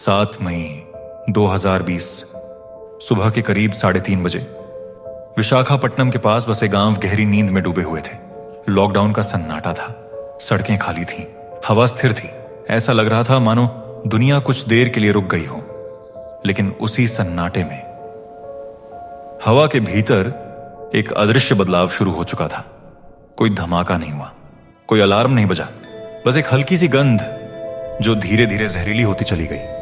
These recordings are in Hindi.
7 मई 2020 सुबह के करीब 3:30 बजे विशाखापट्टनम के पास बसे गांव गहरी नींद में डूबे हुए थे। लॉकडाउन का सन्नाटा था, सड़कें खाली थीं, हवा स्थिर थी। ऐसा लग रहा था मानो दुनिया कुछ देर के लिए रुक गई हो। लेकिन उसी सन्नाटे में हवा के भीतर एक अदृश्य बदलाव शुरू हो चुका था। कोई धमाका नहीं हुआ, कोई अलार्म नहीं बजा, बस एक हल्की सी गंध जो धीरे धीरे जहरीली होती चली गई।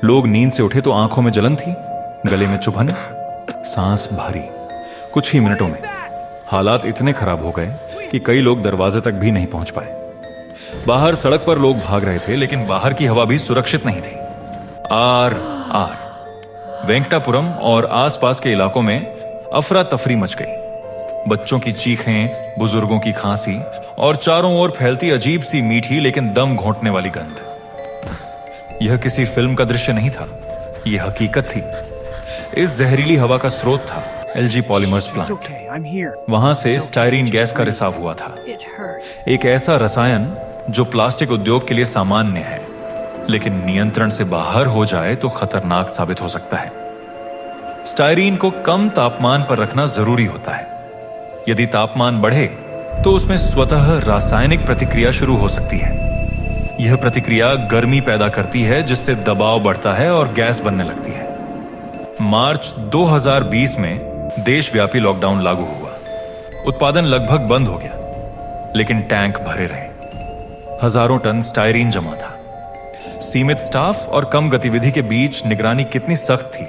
लोग नींद से उठे तो आंखों में जलन थी, गले में चुभन, सांस भारी। कुछ ही मिनटों में हालात इतने खराब हो गए कि कई लोग दरवाजे तक भी नहीं पहुंच पाए। बाहर सड़क पर लोग भाग रहे थे, लेकिन बाहर की हवा भी सुरक्षित नहीं थी। वेंकटापुरम और आसपास के इलाकों में अफरा तफरी मच गई। बच्चों की चीखें, बुजुर्गों की खांसी और चारों ओर फैलती अजीब सी मीठी लेकिन दम घोंटने वाली गंध। यह किसी फिल्म का दृश्य नहीं था, यह हकीकत थी। इस जहरीली हवा का स्रोत था एलजी पॉलीमर्स प्लांट। वहां से स्टायरीन गैस का रिसाव हुआ था, एक ऐसा रसायन जो प्लास्टिक उद्योग के लिए सामान्य है, लेकिन नियंत्रण से बाहर हो जाए तो खतरनाक साबित हो सकता है। स्टायरीन को कम तापमान पर रखना जरूरी होता है। यदि तापमान बढ़े तो उसमें स्वतः रासायनिक प्रतिक्रिया शुरू हो सकती है। यह प्रतिक्रिया गर्मी पैदा करती है, जिससे दबाव बढ़ता है और गैस बनने लगती है। मार्च 2020 में देशव्यापी लॉकडाउन लागू हुआ। उत्पादन लगभग बंद हो गया, लेकिन टैंक भरे रहे। हजारों टन स्टायरीन जमा था। सीमित स्टाफ और कम गतिविधि के बीच निगरानी कितनी सख्त थी,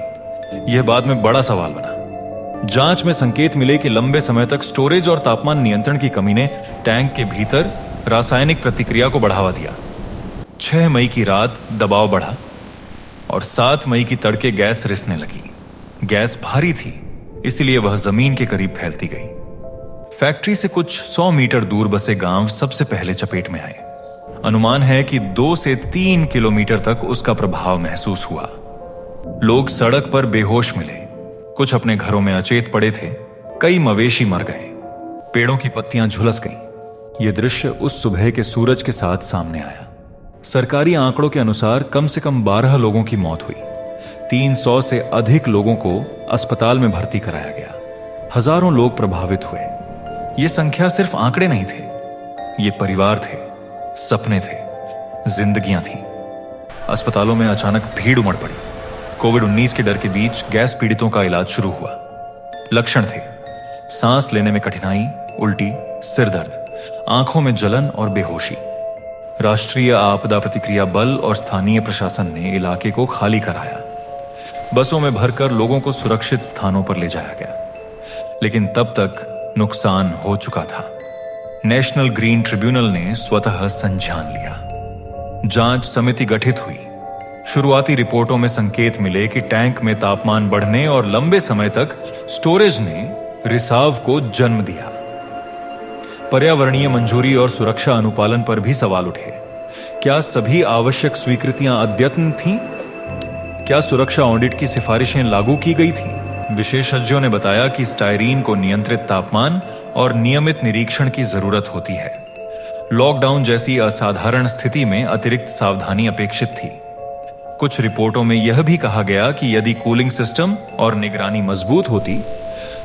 यह बाद में बड़ा सवाल बना। जांच में संकेत मिले कि लंबे समय तक स्टोरेज और तापमान नियंत्रण की कमी ने टैंक के भीतर रासायनिक प्रतिक्रिया को बढ़ावा दिया। 6 मई की रात दबाव बढ़ा और 7 मई की तड़के गैस रिसने लगी। गैस भारी थी, इसलिए वह जमीन के करीब फैलती गई। फैक्ट्री से कुछ 100 मीटर दूर बसे गांव सबसे पहले चपेट में आए। अनुमान है कि 2 से 3 किलोमीटर तक उसका प्रभाव महसूस हुआ। लोग सड़क पर बेहोश मिले, कुछ अपने घरों में अचेत पड़े थे, कई मवेशी मर गए, पेड़ों की पत्तियां झुलस गईं। यह दृश्य उस सुबह के सूरज के साथ सामने आया। सरकारी आंकड़ों के अनुसार कम से कम 12 लोगों की मौत हुई। 300 से अधिक लोगों को अस्पताल में भर्ती कराया गया। हजारों लोग प्रभावित हुए। ये संख्या सिर्फ आंकड़े नहीं थे, ये परिवार थे, सपने थे, जिंदगियां थीं। अस्पतालों में अचानक भीड़ उमड़ पड़ी। कोविड-19 के डर के बीच गैस पीड़ितों का इलाज शुरू हुआ। लक्षण थे सांस लेने में कठिनाई, उल्टी, सिर दर्द, आंखों में जलन और बेहोशी। राष्ट्रीय आपदा प्रतिक्रिया बल और स्थानीय प्रशासन ने इलाके को खाली कराया। बसों में भरकर लोगों को सुरक्षित स्थानों पर ले जाया गया, लेकिन तब तक नुकसान हो चुका था। नेशनल ग्रीन ट्रिब्यूनल ने स्वतः संज्ञान लिया। जांच समिति गठित हुई। शुरुआती रिपोर्टों में संकेत मिले कि टैंक में तापमान बढ़ने और लंबे समय तक स्टोरेज ने रिसाव को जन्म दिया। पर्यावरणीय मंजूरी और सुरक्षा अनुपालन पर भी सवाल उठे। क्या सभी आवश्यक स्वीकृतियां अद्यतन थीं? क्या सुरक्षा ऑडिट की सिफारिशें लागू की गई थीं? विशेषज्ञों ने बताया कि स्टायरीन को नियंत्रित तापमान और नियमित निरीक्षण की जरूरत होती है। लॉकडाउन जैसी असाधारण स्थिति में अतिरिक्त सावधानी अपेक्षित थी। कुछ रिपोर्टों में यह भी कहा गया कि यदि कूलिंग सिस्टम और निगरानी मजबूत होती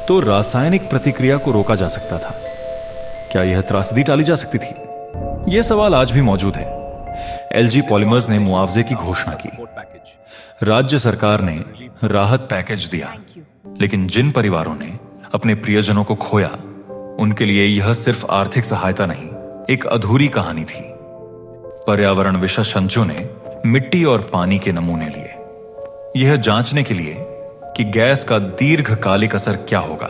तो रासायनिक प्रतिक्रिया को रोका जा सकता था। क्या यह त्रासदी टाली जा सकती थी? यह सवाल आज भी मौजूद है। एलजी पॉलीमर्स ने मुआवजे की घोषणा की। राज्य सरकार ने राहत पैकेज दिया, लेकिन जिन परिवारों ने अपने प्रियजनों को खोया, उनके लिए यह सिर्फ आर्थिक सहायता नहीं, एक अधूरी कहानी थी। पर्यावरण विशेषज्ञों ने मिट्टी और पानी के नमूने लिए, यह जांचने के लिए कि गैस का दीर्घकालिक असर क्या होगा।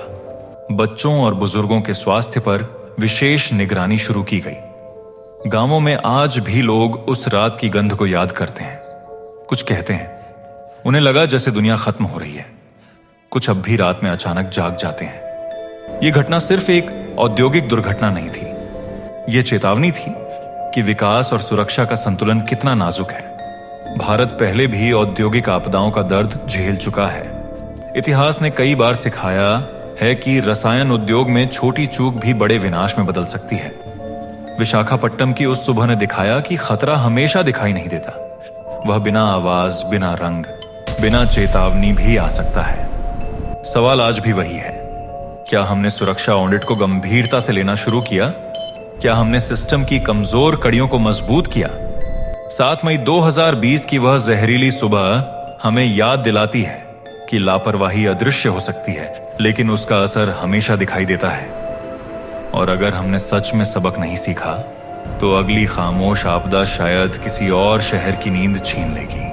बच्चों और बुजुर्गों के स्वास्थ्य पर विशेष निगरानी शुरू की गई। गांवों में आज भी लोग उस रात की गंध को याद करते हैं। कुछ कहते हैं उन्हें लगा जैसे दुनिया खत्म हो रही है। कुछ अब भी रात में अचानक जाग जाते हैं। यह घटना सिर्फ एक औद्योगिक दुर्घटना नहीं थी, यह चेतावनी थी कि विकास और सुरक्षा का संतुलन कितना नाजुक है। भारत पहले भी औद्योगिक आपदाओं का दर्द झेल चुका है। इतिहास ने कई बार सिखाया है कि रसायन उद्योग में छोटी चूक भी बड़े विनाश में बदल सकती है। विशाखापट्टनम की उस सुबह ने दिखाया कि खतरा हमेशा दिखाई नहीं देता, वह बिना आवाज, बिना रंग, बिना चेतावनी भी आ सकता है। सवाल आज भी वही है, क्या हमने सुरक्षा ऑडिट को गंभीरता से लेना शुरू किया? क्या हमने सिस्टम की कमजोर कड़ियों को मजबूत किया? 7 मई 2020 की वह जहरीली सुबह हमें याद दिलाती है कि लापरवाही अदृश्य हो सकती है, लेकिन उसका असर हमेशा दिखाई देता है। और अगर हमने सच में सबक नहीं सीखा, तो अगली खामोश आपदा शायद किसी और शहर की नींद छीन लेगी।